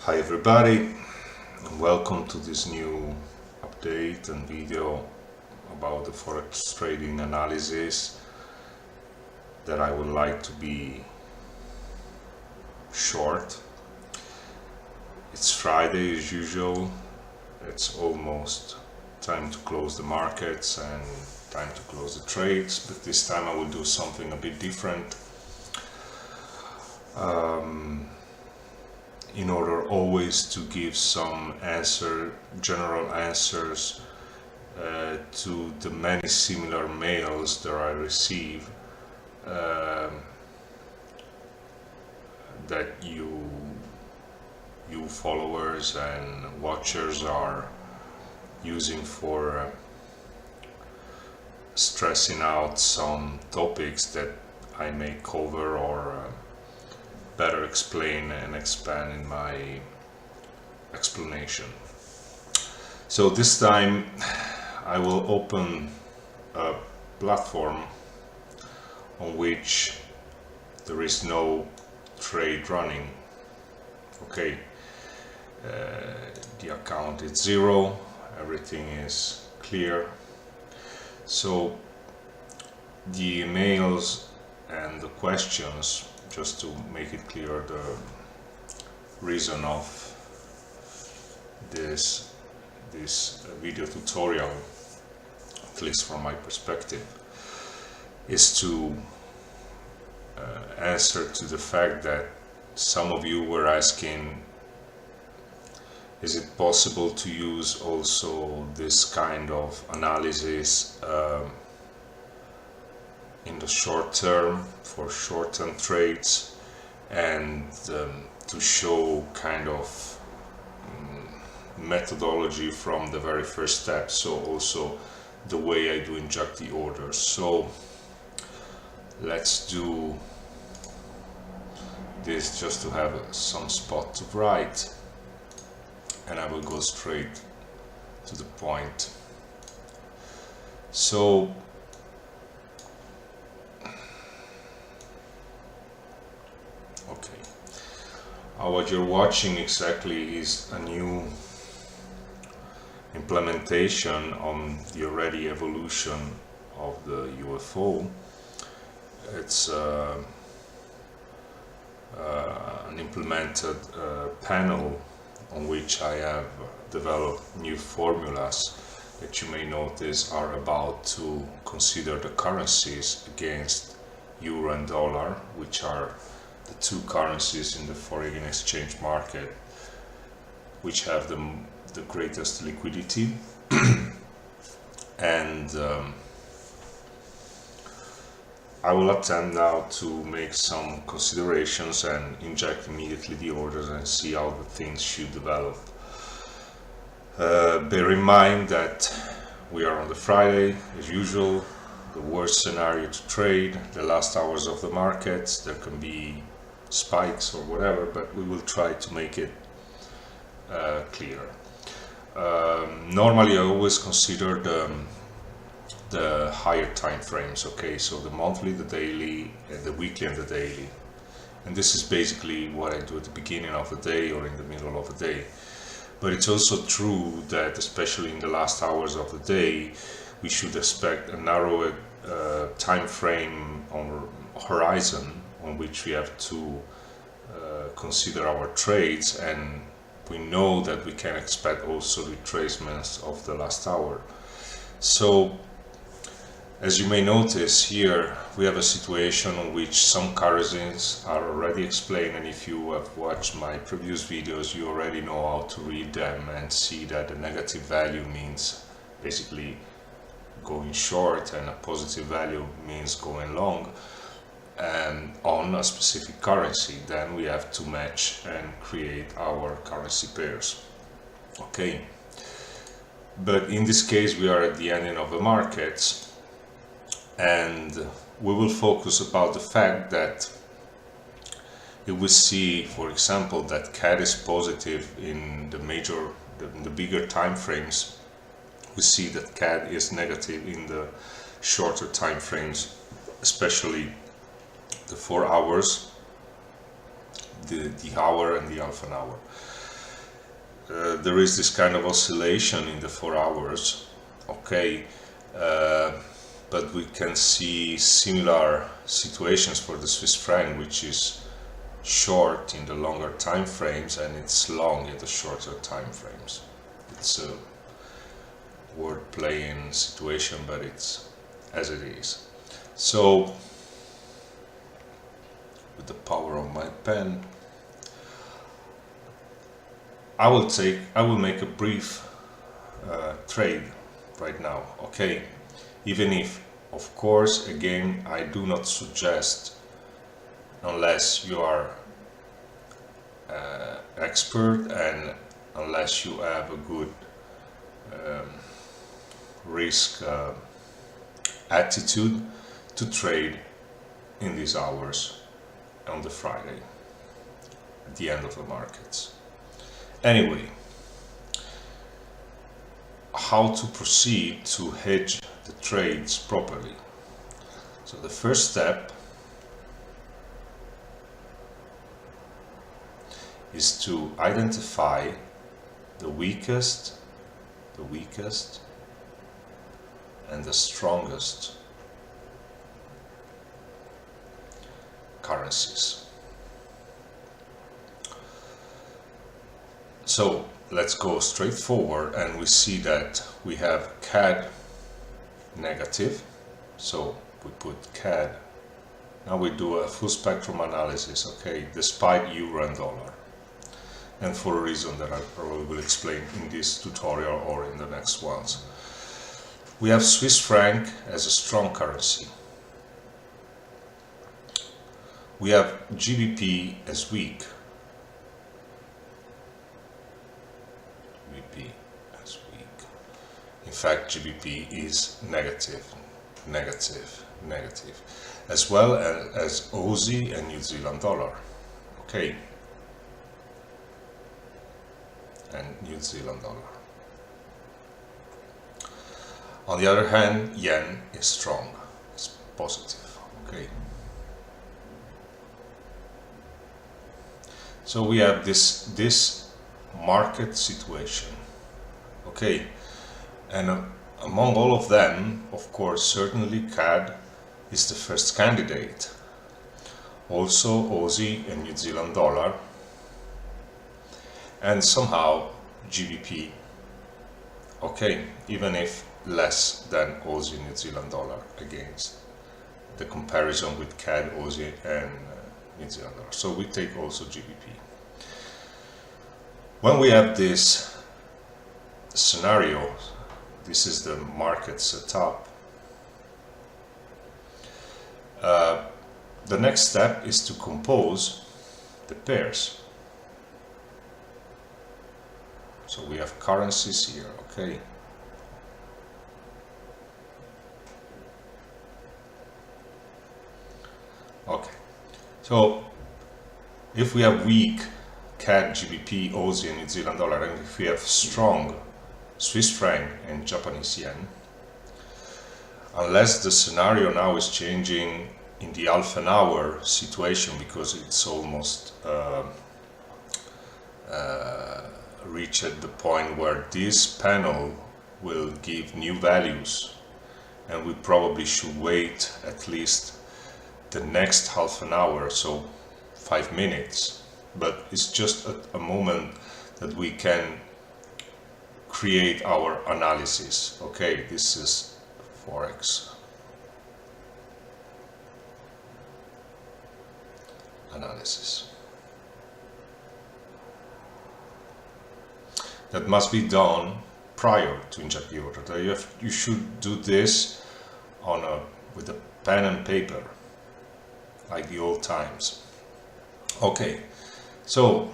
Hi everybody, and welcome to this new update and video about the Forex trading analysis that I would like to be short. It's Friday as usual, it's almost time to close the markets and time to close the trades, but this time I will do something a bit different. In order always to give some general answers to the many similar mails that I receive that you followers and watchers are using for stressing out some topics that I may cover or better explain and expand in my explanation. So this time I will open a platform on which there is no trade running. Okay, the account is zero, everything is clear. So the emails and the questions, just to make it clear, the reason of this video tutorial, at least from my perspective, is to answer to the fact that some of you were asking, is it possible to use also this kind of analysis in the short term for short-term trades, and to show kind of methodology from the very first step, so also the way I do inject the orders. So let's do this just to have some spot to write, and I will go straight to the point. So okay, what you're watching exactly is a new implementation on the already evolution of the u.U.F.O. It's an implemented panel on which I have developed new formulas that you may notice are about to consider the currencies against euro and dollar, which are the two currencies in the foreign exchange market which have the greatest liquidity. And I will attempt now to make some considerations and inject immediately the orders and see how the things should develop. Bear in mind that we are on the Friday as usual, the worst scenario to trade, the last hours of the markets. There can be spikes or whatever, but we will try to make it clear. Normally I always consider the higher time frames, okay, so the monthly, the daily, and the weekly and the daily. And this is basically what I do at the beginning of the day or in the middle of the day. But it's also true that especially in the last hours of the day, we should expect a narrower time frame or horizon on which we have to consider our trades, and we know that we can expect also retracements of the last hour. So as you may notice here, we have a situation in which some currencies are already explained, and if you have watched my previous videos, you already know how to read them and see that the negative value means basically going short and a positive value means going long, and on a specific currency. Then we have to match and create our currency pairs. Okay, but in this case we are at the ending of the markets, and we will focus about the fact that if we see, for example, that CAD is positive in the bigger time frames, we see that CAD is negative in the shorter time frames, especially the 4 hours, the hour and the half an hour. there is this kind of oscillation in the 4 hours, okay, but we can see similar situations for the Swiss franc, which is short in the longer time frames and it's long in the shorter time frames. It's a word playing situation, but it's as it is. So with the power of my pen, I will make a brief trade right now, okay? Even if, of course, again, I do not suggest, unless you are expert and unless you have a good risk attitude, to trade in these hours on the Friday at the end of the markets. Anyway, how to proceed to hedge the trades properly. So the first step is to identify the weakest and the strongest currencies. So let's go straight forward, and we see that we have CAD negative, so we put CAD. Now we do a full spectrum analysis, okay, despite euro and dollar, and for a reason that I probably will explain in this tutorial or in the next ones. We have Swiss franc as a strong currency. We have GBP as weak. GBP as weak. In fact, GBP is negative, as well as Aussie and New Zealand dollar. Okay. And New Zealand dollar. On the other hand, yen is strong, it's positive, okay. So we have this market situation, okay, and among all of them, of course, certainly CAD is the first candidate. Also Aussie and New Zealand dollar, and somehow GBP, okay, even if less than Aussie New Zealand dollar against the comparison with CAD, Aussie and New Zealand dollar. So we take also GBP. When we have this scenario, this is the market setup. The next step is to compose the pairs. So we have currencies here, okay. Okay, so if we have weak CAD, GBP, Aussie and New Zealand dollar, and if we have strong Swiss franc and Japanese yen, unless the scenario now is changing in the half an hour situation, because it's almost reached the point where this panel will give new values, and we probably should wait at least the next half an hour, so 5 minutes, but it's just a moment that we can create our analysis. Okay, this is Forex analysis. That must be done prior to inject the order. You should do this with a pen and paper, like the old times. Okay, so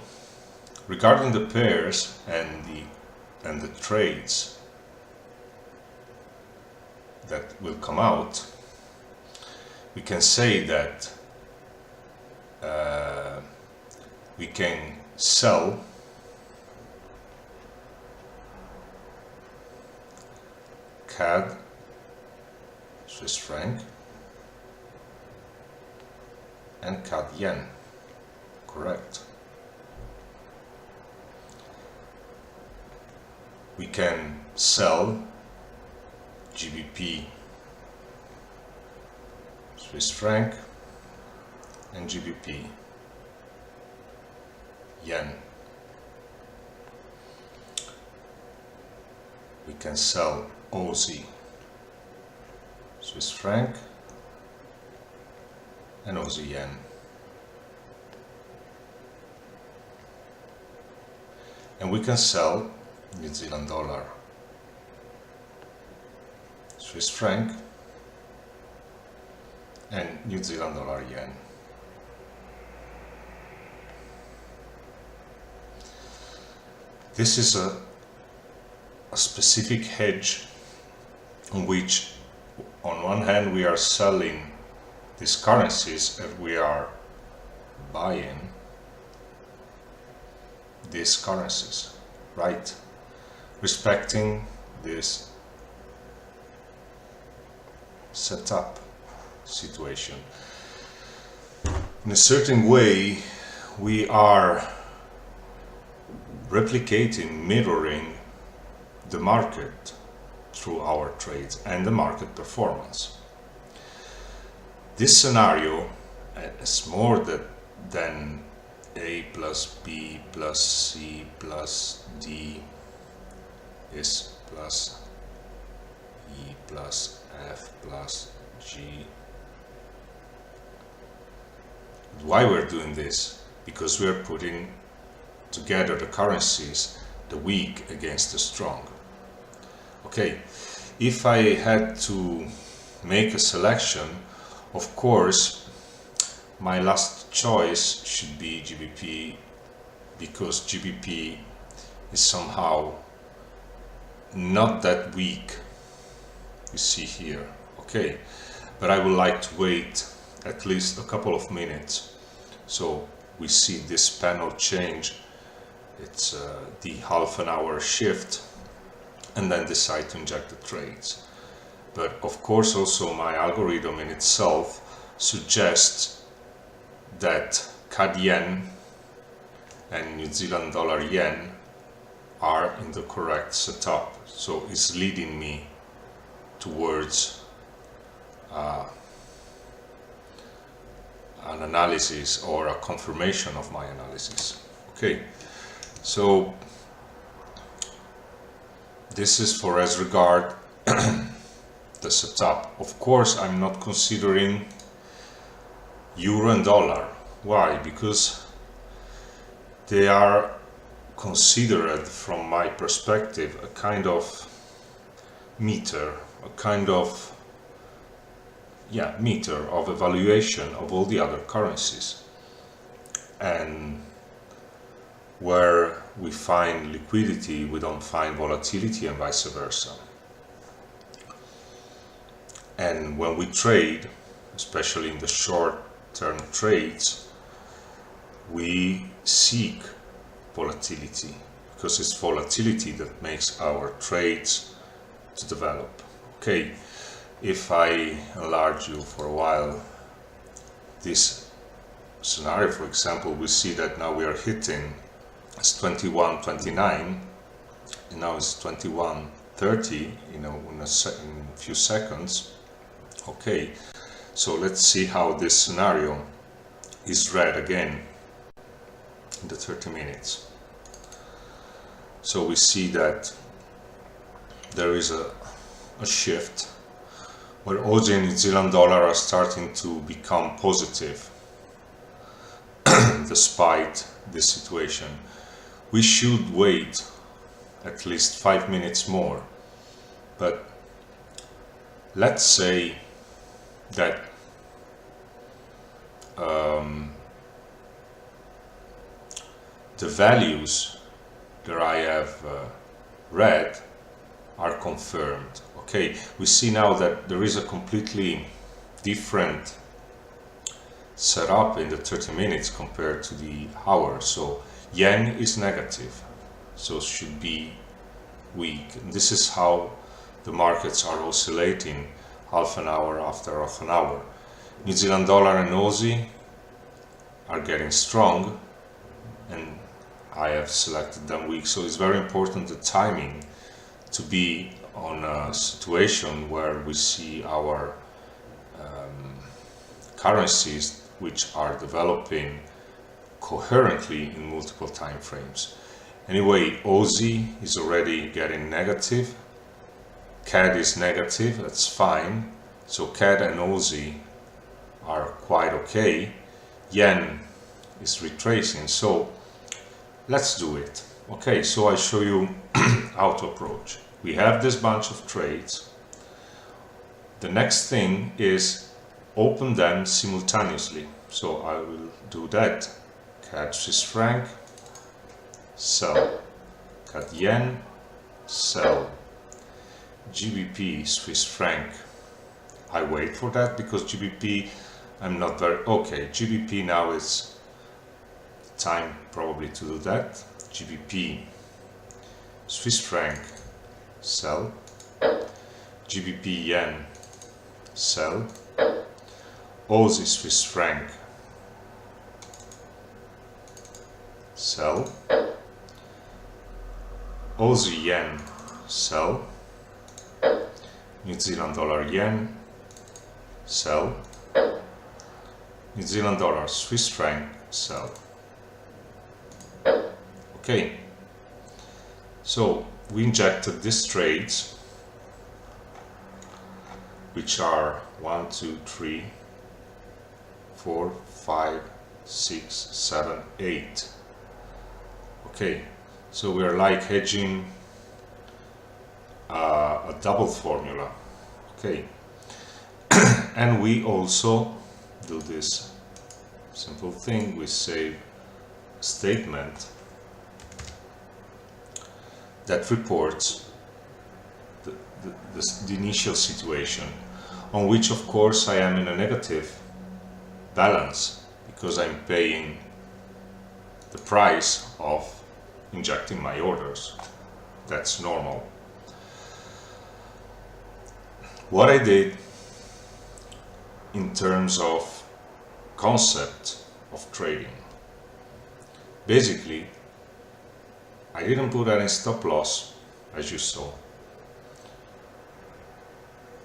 regarding the pairs and the trades that will come out, we can say that we can sell CAD, Swiss franc, and CAD yen, correct. we can sell GBP, Swiss franc, and GBP, yen. We can sell Aussie, Swiss franc, and Aussie yen. And we can sell New Zealand dollar, Swiss franc, and New Zealand dollar yen. This is a specific hedge in which on one hand we are selling these currencies and we are buying these currencies, right? Respecting this setup situation. In a certain way, we are replicating, mirroring the market through our trades and the market performance. This scenario is more than A plus B plus C plus D is plus E plus F plus G. Why we're doing this? Because we're putting together the currencies, the weak against the strong. Okay, if I had to make a selection, of course my last choice should be GBP, because GBP is somehow not that weak, you see here. Okay, but I would like to wait at least a couple of minutes so we see this panel change. It's the half an hour shift, and then decide to inject the trades. But of course also my algorithm in itself suggests that CAD yen and New Zealand dollar yen are in the correct setup, so it's leading me towards an analysis or a confirmation of my analysis. Okay, so this is for as regard the setup. Of course I'm not considering euro and dollar. Why? Because they are considered, from my perspective, a kind of meter, a kind of meter of evaluation of all the other currencies, and where we find liquidity we don't find volatility, and vice versa. And when we trade, especially in the short-term trades, we seek volatility, because it's volatility that makes our trades to develop. Okay, if I enlarge you for a while, this scenario, for example, we see that now we are hitting it's 21.29, and now it's 21.30, in a few seconds. Okay, so let's see how this scenario is read again in the 30 minutes. So we see that there is a shift where Aussie and New Zealand dollar are starting to become positive despite this situation. We should wait at least 5 minutes more, but let's say that the values that I have read are confirmed. Okay, we see now that there is a completely different setup in the 30 minutes compared to the hour. So yen is negative, so should be weak. And this is how the markets are oscillating half an hour after half an hour. New Zealand dollar and Aussie are getting strong, and I have selected them weak. So it's very important the timing to be on a situation where we see our currencies which are developing coherently in multiple time frames. Anyway, Aussie is already getting negative, CAD is negative, that's fine. So CAD and Aussie are quite okay. Yen is retracing, so let's do it. Okay, so I show you how to approach. We have this bunch of trades. The next thing is open them simultaneously. So I will do that. CAD Swiss franc, sell. CAD yen, sell. GBP Swiss franc. I wait for that because GBP I'm not very okay. GBP now is time probably to do that. GBP Swiss franc, sell. GBP yen, sell. Aussie Swiss franc, sell. Aussie yen, sell. New Zealand dollar yen, sell. New Zealand dollar Swiss franc, sell. Okay, so we injected these trades, which are 1, 2, 3, 4, 5, 6, 7, 8. Okay, so we are like hedging a double formula. Okay, and we also do this simple thing. We save a statement that reports the initial situation, on which of course I am in a negative balance because I'm paying the price of injecting my orders. That's normal. What I did in terms of concept of trading, basically I didn't put any stop loss, as you saw.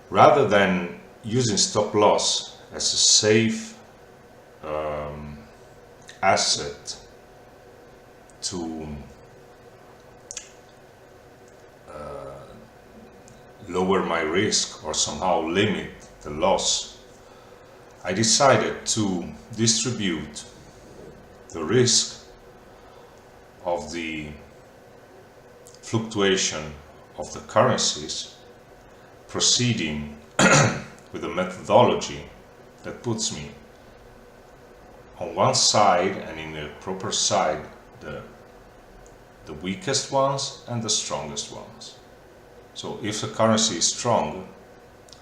Rather than using stop loss as a safe asset to lower my risk or somehow limit the loss, I decided to distribute the risk of the fluctuation of the currencies, proceeding with a methodology that puts me on one side, and in the proper side, the weakest ones and the strongest ones. So if the currency is strong,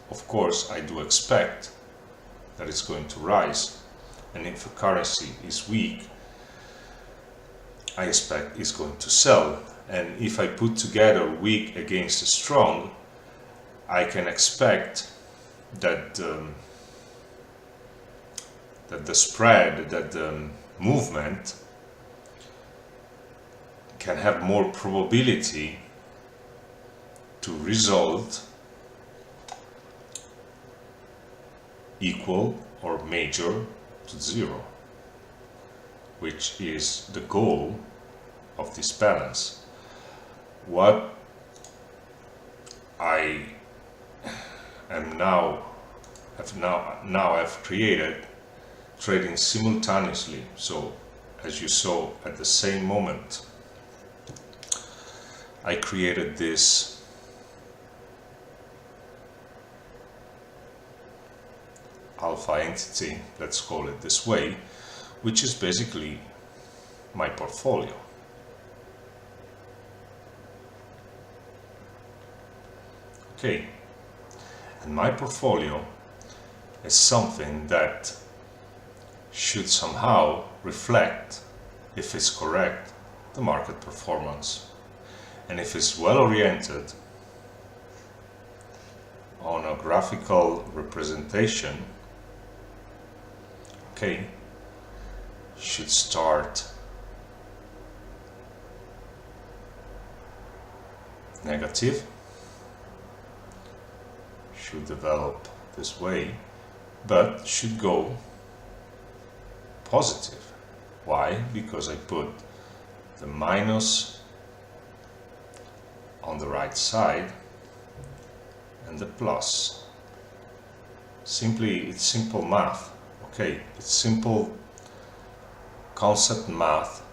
of course I do expect that it's going to rise, and if the currency is weak, I expect it's going to sell. And if I put together weak against the strong, I can expect that that the spread, that the movement can have more probability to result equal or major to zero, which is the goal of this balance. What I am now have created trading simultaneously. So as you saw, at the same moment I created this alpha entity, let's call it this way, which is basically my portfolio. Okay, and my portfolio is something that should somehow reflect, if it's correct, the market performance. And if it's well oriented on a graphical representation, okay, should start negative should develop this way, but should go positive. Why? Because I put the minus on the right side and the plus. Simply, it's simple math. Okay, it's simple concept math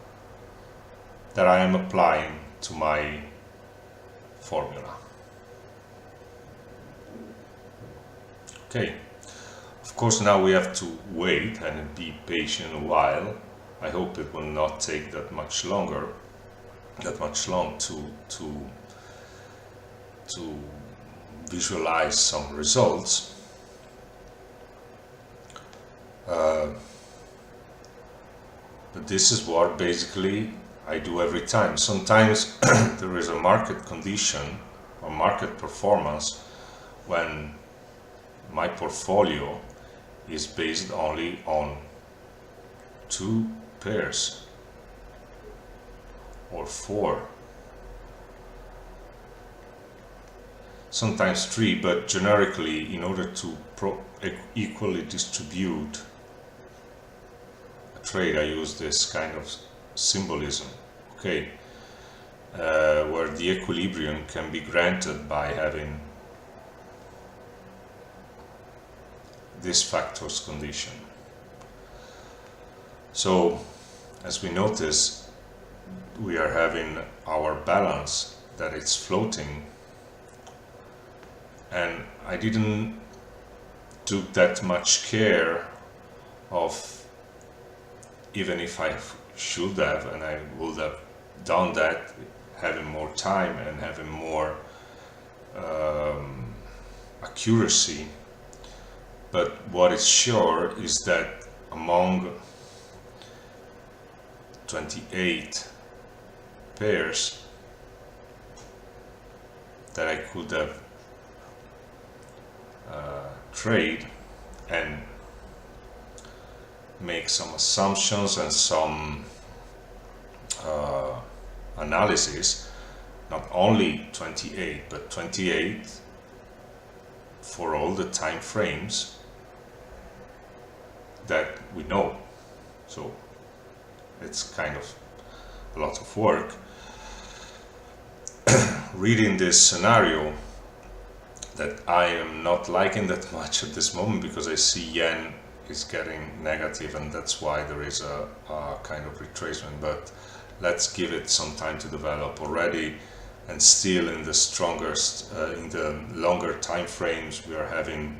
that I am applying to my formula. Okay, of course now we have to wait and be patient a while. I hope it will not take that much long to visualize some results. But this is what basically I do every time. Sometimes there is a market condition or market performance when my portfolio is based only on 2 pairs or 4, sometimes 3, but generically, in order to equally distribute a trade, I use this kind of symbolism, okay, where the equilibrium can be granted by having this factors condition. So as we notice, we are having our balance that it's floating, and I didn't took that much care of, even if I should have, and I would have done that having more time and having more accuracy. But what is sure is that among 28 pairs that I could have trade and make some assumptions and some analysis, not only 28 but 28 for all the time frames that we know. So it's kind of a lot of work. Reading this scenario that I am not liking that much at this moment, because I see yen is getting negative, and that's why there is a kind of retracement. But let's give it some time to develop. Already, and still in the strongest, in the longer time frames, we are having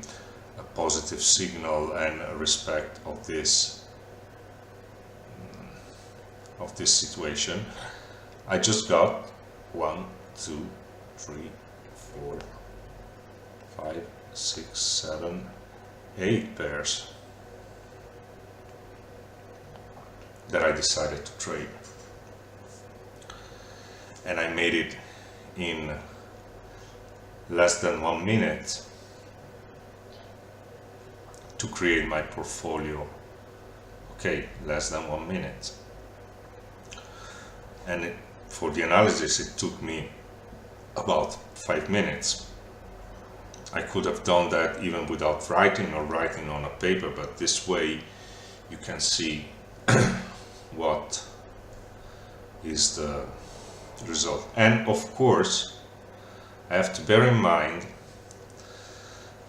a positive signal and a respect of this situation. I just got 1, 2, 3, 4, 5, 6, 7, 8 pairs that I decided to trade, and I made it in less than 1 minute to create my portfolio. Okay, less than 1 minute. And for the analysis it took me about 5 minutes. I could have done that even without writing or writing on a paper, but this way you can see what is the result. And of course I have to bear in mind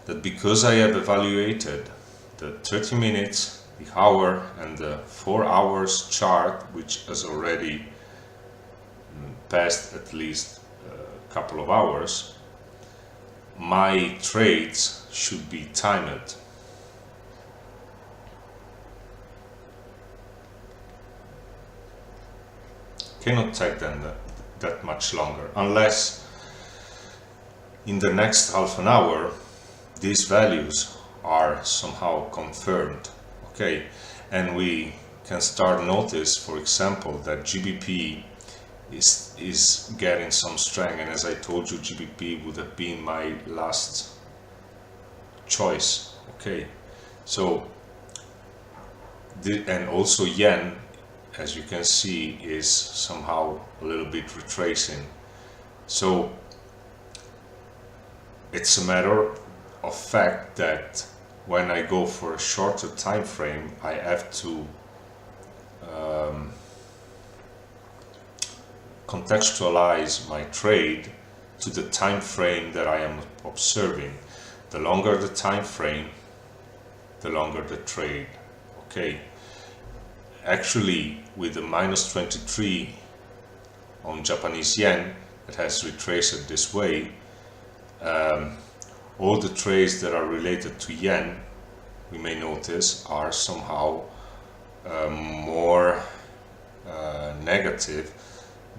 that because I have evaluated the 30 minutes, the hour and the 4 hours chart, which has already passed at least a couple of hours, my trades should be timed. Cannot take them that much longer, unless in the next half an hour these values are somehow confirmed. Okay, and we can start notice, for example, that GBP is getting some strength, and as I told you, GBP would have been my last choice. Okay, so and also yen, as you can see, is somehow a little bit retracing. So it's a matter of fact that when I go for a shorter time frame, I have to contextualize my trade to the time frame that I am observing. The longer the time frame, the longer the trade. Okay, actually with the minus 23 on Japanese yen that has retraced this way, all the trades that are related to yen, we may notice, are somehow more negative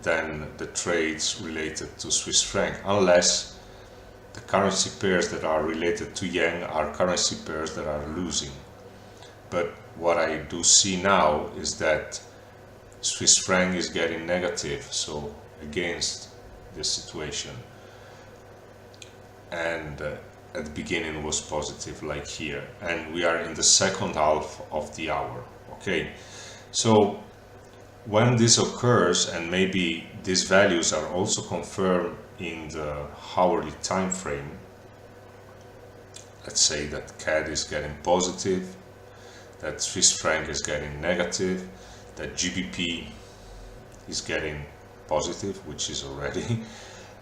than the trades related to Swiss franc, unless the currency pairs that are related to yen are currency pairs that are losing. But what I do see now is that Swiss franc is getting negative, so against this situation. And at the beginning was positive, like here, and we are in the second half of the hour. Okay, so when this occurs, and maybe these values are also confirmed in the hourly time frame, let's say that CAD is getting positive, that Swiss franc is getting negative, that GBP is getting positive, which is already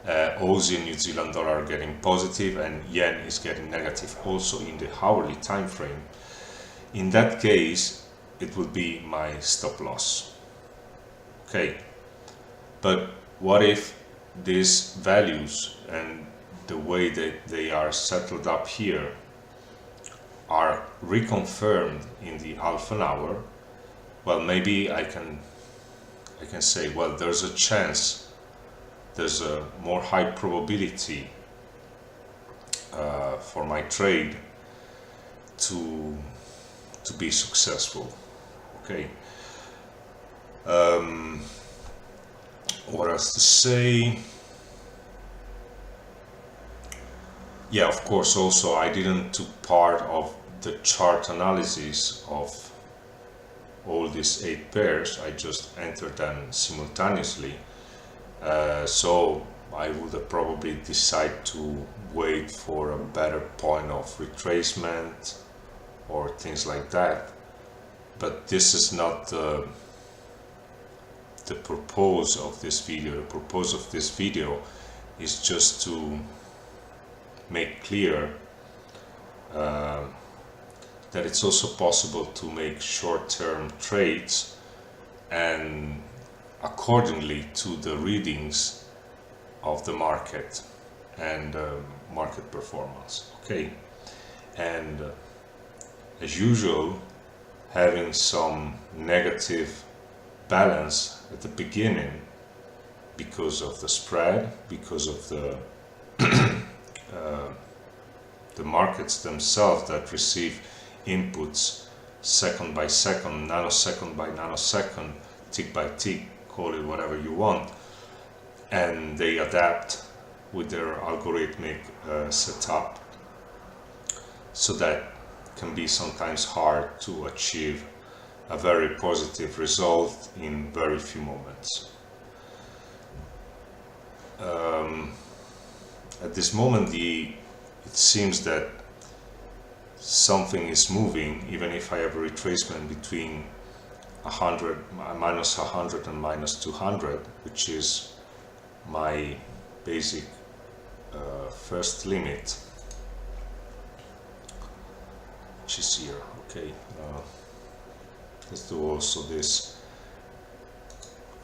Aussie and New Zealand dollar are getting positive, and yen is getting negative also in the hourly time frame. In that case, it will be my stop loss. Okay, but what if these values and the way that they are settled up here are reconfirmed in the half an hour? Well, maybe I can say, well, there's a chance, there's a more high probability for my trade to be successful. Okay. What else to say? Yeah, of course, also I didn't took part of the chart analysis of all these 8 pairs. I just entered them simultaneously. So I would have probably decided to wait for a better point of retracement or things like that. But this is not the purpose of this video. The purpose of this video is just to make clear that it's also possible to make short-term trades and accordingly to the readings of the market and market performance. Okay, and as usual, having some negative balance at the beginning because of the spread, because of the the markets themselves that receive inputs second by second, nanosecond by nanosecond, tick by tick, call it whatever you want, and they adapt with their algorithmic setup, so that can be sometimes hard to achieve a very positive result in very few moments. At this moment, it seems that something is moving, even if I have a retracement between 100, minus 100 and minus 200, which is my basic first limit, which is here. Okay, let's do also this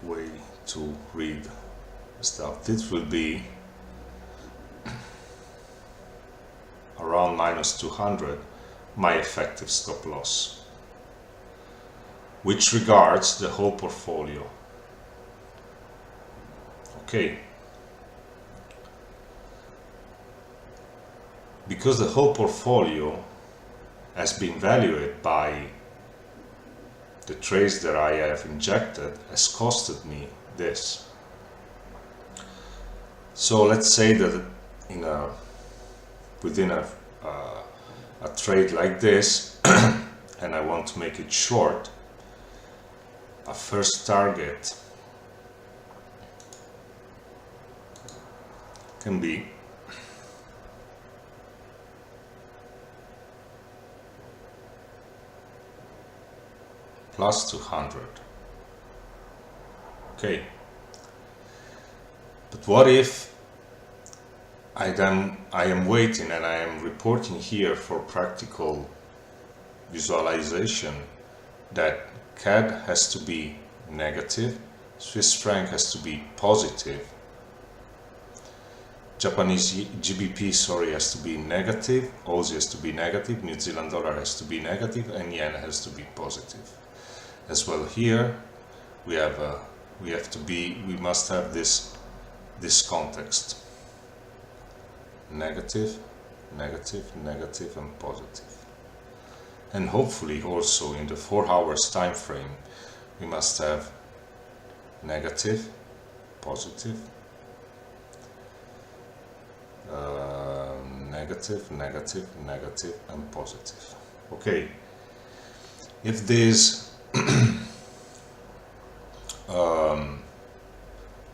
way to read stuff. This will be around minus 200, my effective stop loss, which regards the whole portfolio. Okay, because the whole portfolio has been valued by the trades that I have injected has costed me this. So let's say that in within a trade like this and I want to make it short, a first target can be plus 200. Okay, but what if I am waiting and I am reporting here for practical visualization that CAD has to be negative, Swiss franc has to be positive, Japanese GBP, sorry, has to be negative, Aussie has to be negative, New Zealand dollar has to be negative, and yen has to be positive. As well here, we must have this context: negative, negative, negative, and positive. And hopefully also in the 4 hours time frame, we must have negative, positive, negative, negative, negative, and positive. Okay, if these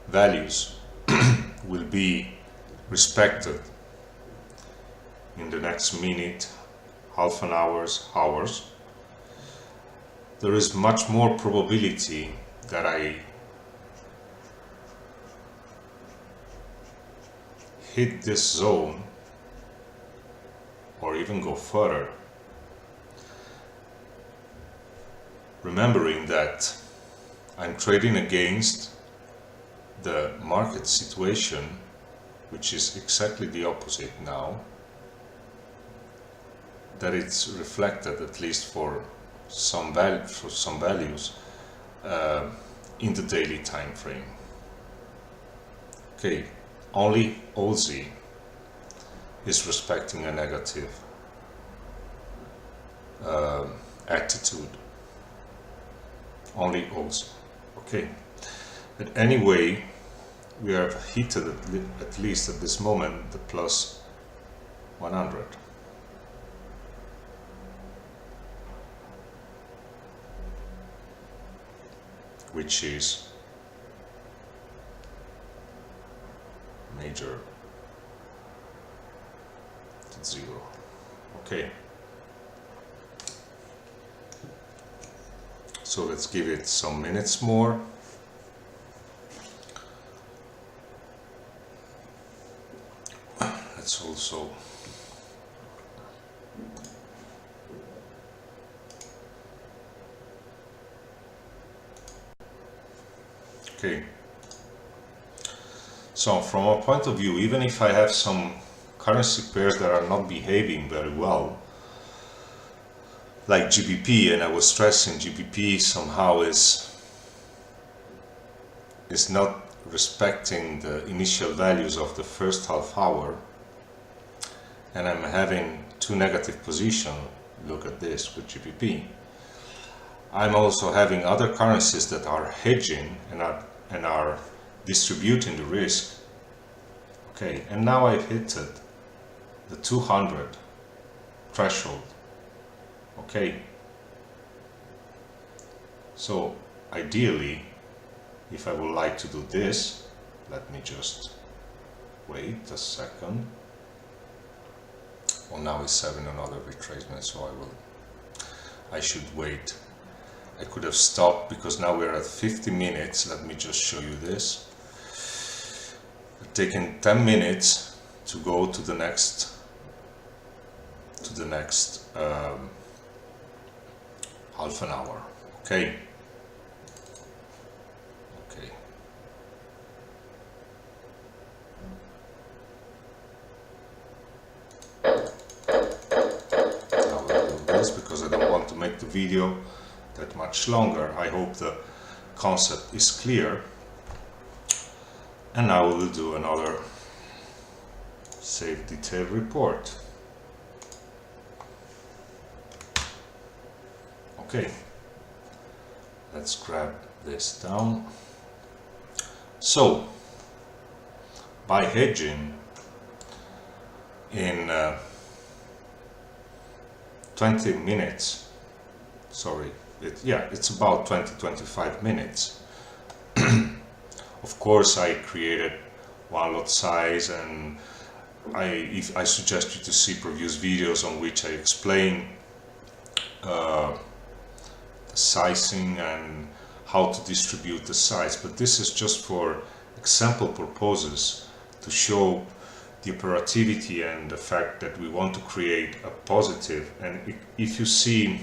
values will be respected in the next minute, half an hours, there is much more probability that I hit this zone or even go further, remembering that I'm trading against the market situation, which is exactly the opposite now, that it's reflected, at least for some values, in the daily time frame. Okay, only Aussie is respecting a negative attitude. Only Aussie. Okay, but anyway, we have hit at least at this moment the plus 100. Which is major zero. Okay, so let's give it some minutes more. Let's also okay. So from a point of view, even if I have some currency pairs that are not behaving very well, like GBP, and I was stressing GBP somehow is not respecting the initial values of the first half hour, and I'm having 2 negative positions. Look at this with GBP. I'm also having other currencies that are hedging and are distributing the risk. Okay, and now I've hit the 200 threshold. Okay, so ideally, if I would like to do this, let me just wait a second. Well, now it's having another retracement, so I should wait. I could have stopped because now we're at 50 minutes. Let me just show you this. It's taken 10 minutes to go to the next half an hour. Okay. Okay. Now we'll do this because I don't want to make the video that much longer. I hope the concept is clear. And now we will do another save detail report. Okay, let's grab this down. So, by hedging in 20 minutes, sorry, it's about 20-25 minutes. Of course, I created one lot size, and I suggest you to see previous videos on which I explain sizing and how to distribute the size, but this is just for example purposes to show the operativity and the fact that we want to create a positive. And if you see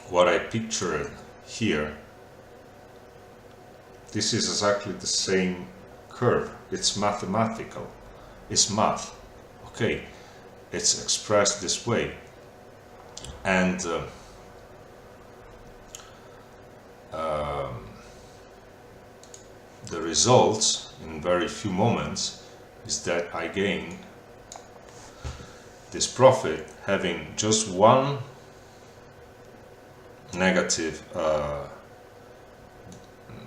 what I pictured here, this is exactly the same curve. It's mathematical, it's math, okay, it's expressed this way. And the results in very few moments is that I gain this profit having just one negative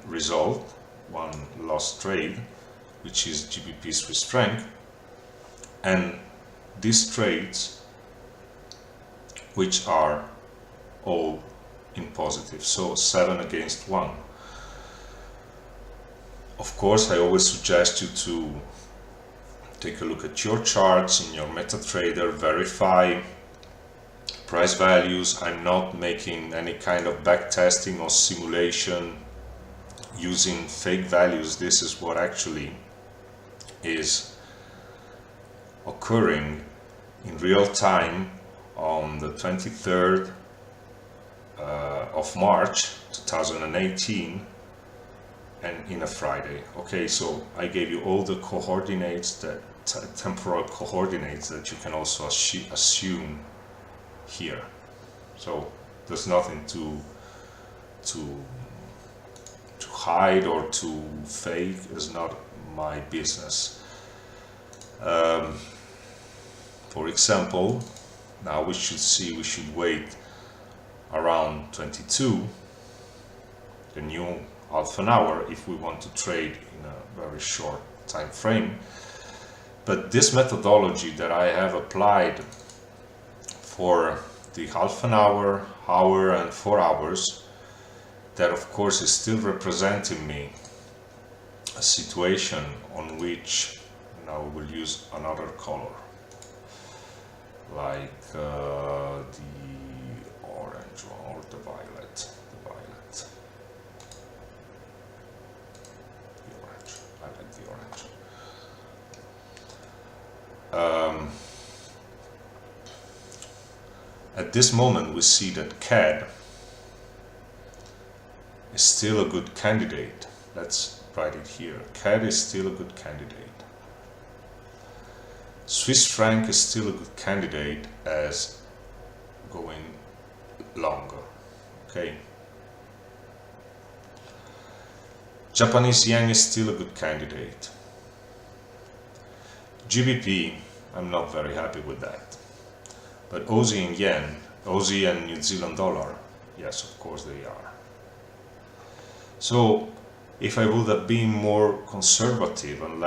result, one lost trade, which is GBP Swiss franc, and these trades which are all in positive, so 7 against 1. Of course, I always suggest you to take a look at your charts in your MetaTrader, verify price values. I'm not making any kind of back testing or simulation using fake values. This is what actually is occurring in real time on the 23rd of March 2018 and in a Friday. Okay, so I gave you all the coordinates, that temporal coordinates that you can also assume here. So there's nothing to hide or to fake. It's not my business. For example, now we should wait around 22, the new half an hour, if we want to trade in a very short time frame. But this methodology that I have applied for the half an hour, hour and 4 hours, that of course is still representing me a situation on which now we'll use another color, like the orange or the violet. I like the orange. At this moment we see that CAD is still a good candidate. Let's write it here. CAD is still a good candidate. Swiss franc is still a good candidate as going longer. Okay. Japanese yen is still a good candidate. GBP, I'm not very happy with that. But Aussie and yen, Aussie and New Zealand dollar, yes, of course they are. So if I would have been more conservative and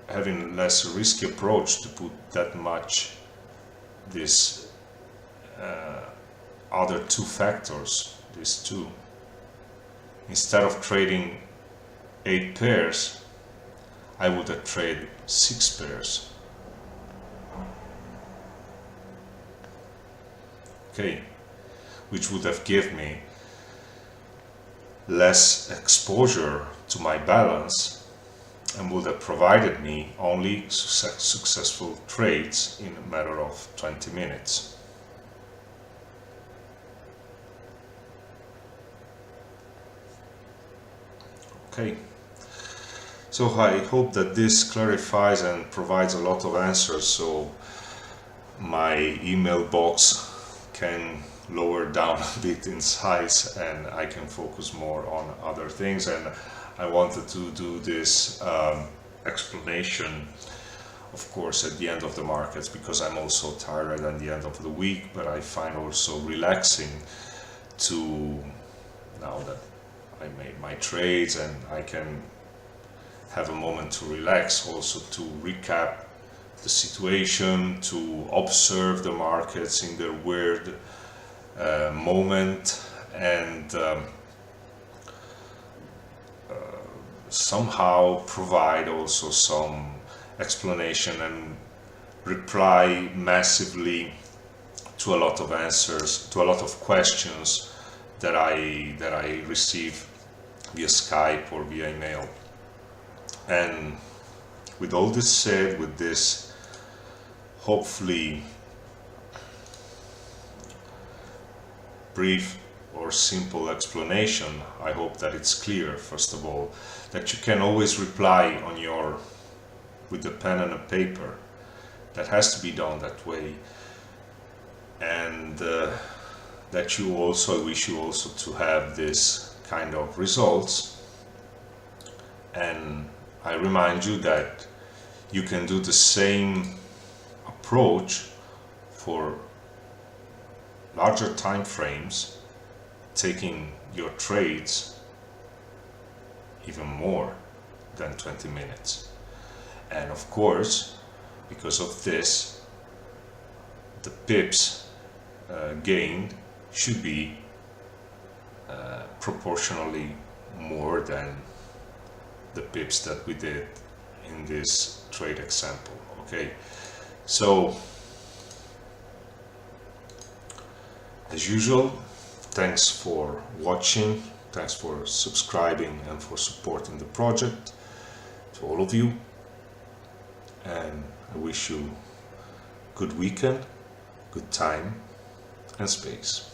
having less risky approach to put that much this other two factors, these two, instead of trading 8 pairs, I would have traded 6 pairs. Okay, which would have given me less exposure to my balance and would have provided me only successful trades in a matter of 20 minutes. Okay, so I hope that this clarifies and provides a lot of answers, so my email box can lower down a bit in size and I can focus more on other things. And I wanted to do this explanation, of course, at the end of the markets, because I'm also tired at the end of the week, but I find also relaxing to, now that I made my trades and I can have a moment to relax, also to recap the situation, to observe the markets in their weird moment, and somehow provide also some explanation and reply massively to a lot of answers, to a lot of questions that I receive via Skype or via email. And with all this said, with this hopefully brief or simple explanation, I hope that it's clear, first of all, that you can always reply on your with the pen and a paper. That has to be done that way. And that you also, I wish you also to have this kind of results. And I remind you that you can do the same approach for larger time frames, taking your trades even more than 20 minutes. And of course, because of this, the pips gained should be proportionally more than the pips that we did in this trade example. Okay, so as usual, thanks for watching, thanks for subscribing and for supporting the project, to all of you, and I wish you good weekend, good time and space.